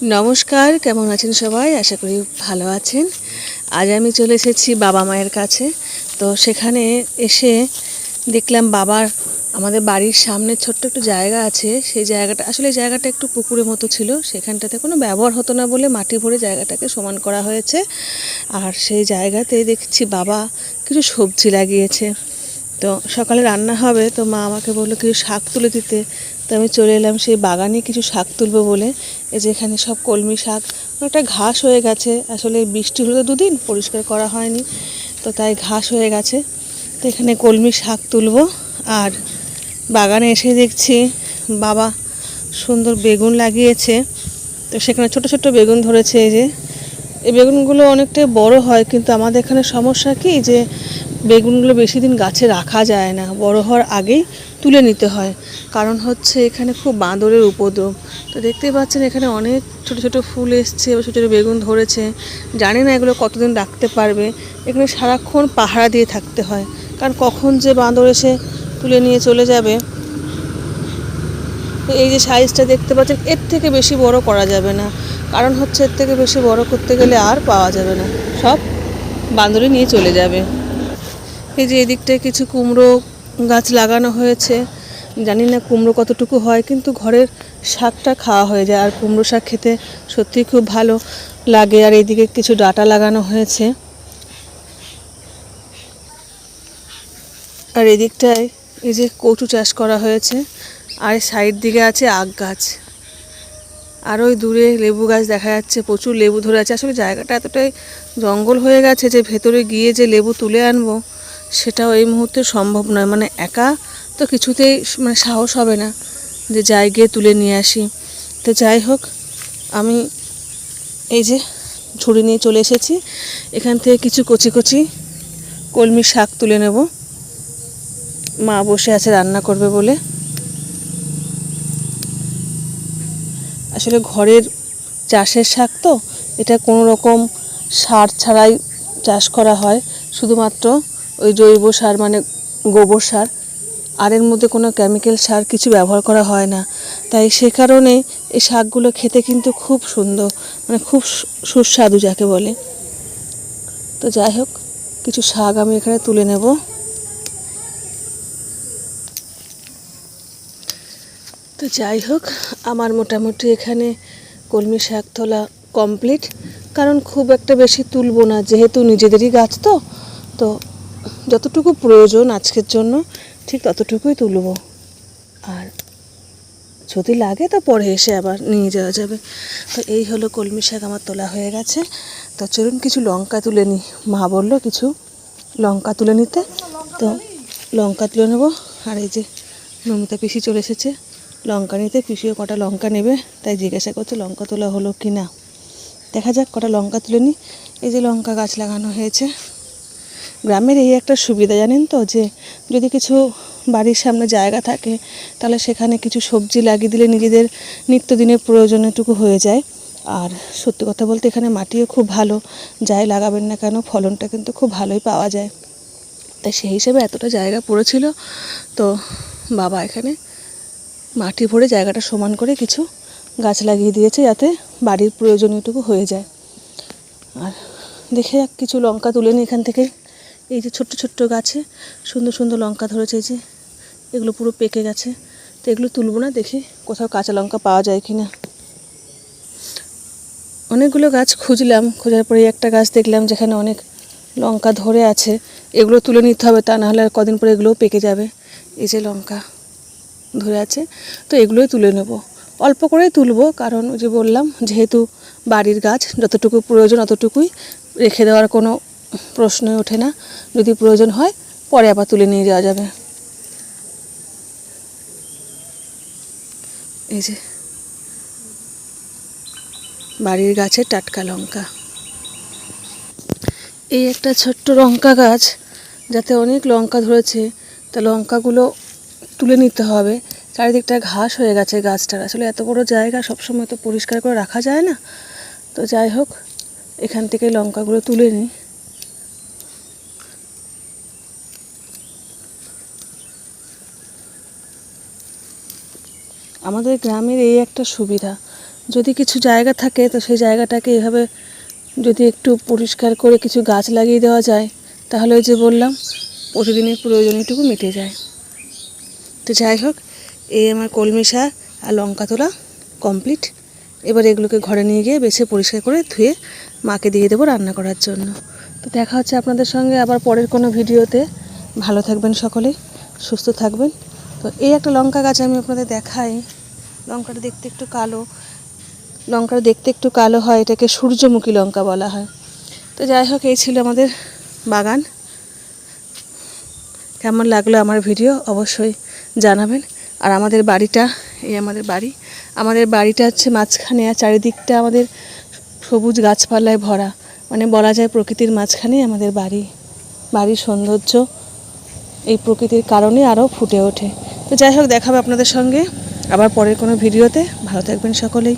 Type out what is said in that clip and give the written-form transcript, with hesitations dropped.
নমস্কার, কেমন আছেন সবাই? আশা করি ভালো আছেন। আজ আমি চলে এসেছি বাবা মায়ের কাছে। তো সেখানে এসে দেখলাম আমাদের বাড়ির সামনে ছোট্ট একটু জায়গা আছে। সেই জায়গাটা আসলে জায়গাটা একটু পুকুরের মতো ছিল, সেখানটাতে কোনো ব্যবহার হতো না বলে মাটি ভরে জায়গাটাকে সমান করা হয়েছে। আর সেই জায়গাতে দেখছি বাবা কিছু সবজি লাগিয়েছে। তো সকালে রান্না হবে, তো মা আমাকে বললো কিছু শাক তুলে দিতে। তো আমি চলে এলাম সেই বাগানে কিছু শাক তুলবো বলে। এই যে এখানে সব কলমি শাক, একটা ঘাস হয়ে গেছে, আসলে বৃষ্টি হলো দুদিন, পরিষ্কার করা হয়নি, তো তাই ঘাস হয়ে গেছে। তো এখানে কলমি শাক তুলবো। আর বাগানে এসে দেখছি বাবা সুন্দর বেগুন লাগিয়েছে। তো সেখানে ছোট ছোট বেগুন ধরেছে। এই বেগুনগুলো অনেকটা বড় হয়, কিন্তু আমাদের এখানে সমস্যা কি যে বেগুনগুলো বেশি দিন গাছে রাখা যায় না, বড় হওয়ার আগেই তুলে নিতে হয়। কারণ হচ্ছে এখানে খুব বাঁদরের উপদ্রব। তো দেখতেই পাচ্ছেন এখানে অনেক ছোট ছোট ফুল এসছে, ছোটো ছোটো বেগুন ধরেছে। জানি না এগুলো কতদিন রাখতে পারবে। এখানে সারাক্ষণ পাহারা দিয়ে থাকতে হয়, কারণ কখন যে বাঁদর এসে তুলে নিয়ে চলে যাবে। এই যে সাইজটা দেখতে পাচ্ছেন, এর থেকে বেশি বড় করা যাবে না, কারণ হচ্ছে এর থেকে বেশি বড় করতে গেলে আর পাওয়া যাবে না, সব বাঁদরে নিয়ে চলে যাবে। এই যে এদিকটায় কিছু কুমড়ো গাছ লাগানো হয়েছে। জানি না কুমড়ো কতটুকু হয়, কিন্তু ঘরের শাকটা খাওয়া হয়ে যায়। আর কুমড়ো শাক খেতে সত্যিই খুব ভালো লাগে। আর এইদিকে কিছু ডাঁটা লাগানো হয়েছে। আর এদিকটায় এই যে কচু চাষ করা হয়েছে। আর সাইড দিকে আছে আখ গাছ। আর ওই দূরে লেবু গাছ দেখা যাচ্ছে, প্রচুর লেবু ধরে আছে। আসলে জায়গাটা এতটাই জঙ্গল হয়ে গেছে যে ভেতরে গিয়ে যে লেবু তুলে আনবো সেটাও এই মুহূর্তে সম্ভব নয়। মানে একা তো কিছুতেই সাহস হবে না যে যাই গিয়ে তুলে নিয়ে আসি। তো যাই হোক, আমি এই যে ঝুড়ি নিয়ে চলে এসেছি। এখান থেকে কিছু কচি কচি কলমি শাক তুলে নেব। মা বসে আছে রান্না করবে বলে। আসলে ঘরের চাষের শাক তো, এটা কোনো রকম সার ছাড়াই চাষ করা হয়, শুধুমাত্র ওই জৈব সার মানে গোবর সার। আর এর মধ্যে কোনো কেমিক্যাল সার কিছু ব্যবহার করা হয় না। তাই সে কারণে এই শাকগুলো খেতে কিন্তু খুব সুন্দর, মানে খুব সুস্বাদু যাকে বলে। তো যাই হোক, কিছু শাক আমি এখানে তুলে নেব। তো যাই হোক, আমার মোটামুটি এখানে কলমি শাক তোলা কমপ্লিট। কারণ খুব একটা বেশি তুলবো না, যেহেতু নিজেদেরই গাছ। তো তো যতটুকু প্রয়োজন আজকের জন্য ঠিক ততটুকুই তুলব। আর যদি লাগে তো পরে এসে আবার নিয়ে যাওয়া যাবে। তো এই হলো কলমি শাক আমার তোলা হয়ে গেছে। তো চলুন কিছু লঙ্কা তুলে নিই। মা বললো কিছু লঙ্কা তুলে নিতে, তো লঙ্কা তুলে নেবো। আর এই যে নমিতা পিসি চলে এসেছে লঙ্কা নিতে। পিসিও কটা লঙ্কা নেবে, তাই জিজ্ঞাসা করছে লঙ্কা তোলা হলো কি না। দেখা যাক, কটা লঙ্কা তুলে নিই। এই যে লঙ্কা গাছ লাগানো হয়েছে। গ্রামের এই একটা সুবিধা জানেন তো, যে যদি কিছু বাড়ির সামনে জায়গা থাকে তাহলে সেখানে কিছু সবজি লাগিয়ে দিলে নিজেদের নিত্যদিনের প্রয়োজনটুকু হয়ে যায়। আর সত্যি কথা বলতে এখানে মাটিও খুব ভালো, যাই লাগাবেন না কেন ফলনটা কিন্তু খুব ভালোই পাওয়া যায়। তাই সেই হিসেবে এতটা জায়গা পড়েছিল, তো বাবা এখানে মাটি ভরে জায়গাটা সমান করে কিছু গাছ লাগিয়ে দিয়েছে, যাতে বাড়ির প্রয়োজনীয়টুকু হয়ে যায়। আর দেখে যাক, কিছু লঙ্কা তুলে নিই এখান থেকে। এই যে ছোট্ট ছোট্ট গাছে সুন্দর সুন্দর লঙ্কা ধরেছে, যে এগুলো পুরো পেকে গেছে। তো এগুলো তুলব না, দেখি কোথাও কাঁচা লঙ্কা পাওয়া যায় কি না। অনেকগুলো গাছ খুঁজলাম, খোঁজার পরে একটা গাছ দেখলাম যেখানে অনেক লঙ্কা ধরে আছে। এগুলো তুলে নিতে হবে, তা নাহলে আর কদিন পরে এগুলোও পেকে যাবে। এই যে লঙ্কা ধরে আছে, তো এগুলোই তুলে নেব। অল্প করেই তুলব, কারণ ওই যে বললাম যেহেতু বাড়ির গাছ, যতটুকু প্রয়োজন অতটুকুই রেখে দেওয়ার কোনো প্রশ্নই ওঠে না। যদি প্রয়োজন হয় পরে আবার তুলে নিয়ে যাওয়া যাবে। এই যে বাড়ির গাছের টাটকা লঙ্কা। এই একটা ছোট্ট লঙ্কা গাছ, যাতে অনেক লঙ্কা ধরেছে। তা লঙ্কাগুলো তুলে নিতে হবে। চারিদিকটা ঘাস হয়ে গেছে গাছটার। আসলে এত বড় জায়গা সবসময় তো পরিষ্কার করে রাখা যায় না। তো যাই হোক, এখান থেকে লঙ্কাগুলো তুলে নিই। আমাদের গ্রামের এই একটা সুবিধা যদি কিছু জায়গা থাকে তো সেই জায়গাটাকে এভাবে যদি একটু পরিষ্কার করে কিছু গাছ লাগিয়ে দেওয়া যায়, তাহলে ওই যে বললাম প্রতিদিনের প্রয়োজনীয়টুকু মিটে যায়। তো যাই হোক, এই আমার কলমি শাক আর লঙ্কা তোলা কমপ্লিট। এবার এগুলোকে ঘরে নিয়ে গিয়ে বেছে পরিষ্কার করে ধুয়ে মাকে দিয়ে দেবো রান্না করার জন্য। তো দেখা হচ্ছে আপনাদের সঙ্গে আবার পরের কোনো ভিডিওতে। ভালো থাকবেন সকলেই, সুস্থ থাকবেন। তো এই একটা লঙ্কা গাছ আমি আপনাদের দেখাই। লঙ্কাটা দেখতে একটু কালো হয়, এটাকে সূর্যমুখী লঙ্কা বলা হয়। তো যাই হোক, এই ছিল আমাদের বাগান। কেমন লাগলো আমার ভিডিও অবশ্যই জানাবেন। আর আমাদের বাড়িটা, এই আমাদের বাড়িটা হচ্ছে মাঝখানে, আর চারিদিকটা আমাদের সবুজ গাছপালায় ভরা। মানে বলা যায় প্রকৃতির মাঝখানেই আমাদের বাড়ির সৌন্দর্য এই প্রকৃতির কারণে আরও ফুটে ওঠে। তো যাই হোক, দেখাবে আপনাদের সঙ্গে আবার পরের কোনো ভিডিওতে। ভালো থাকবেন সকলেই।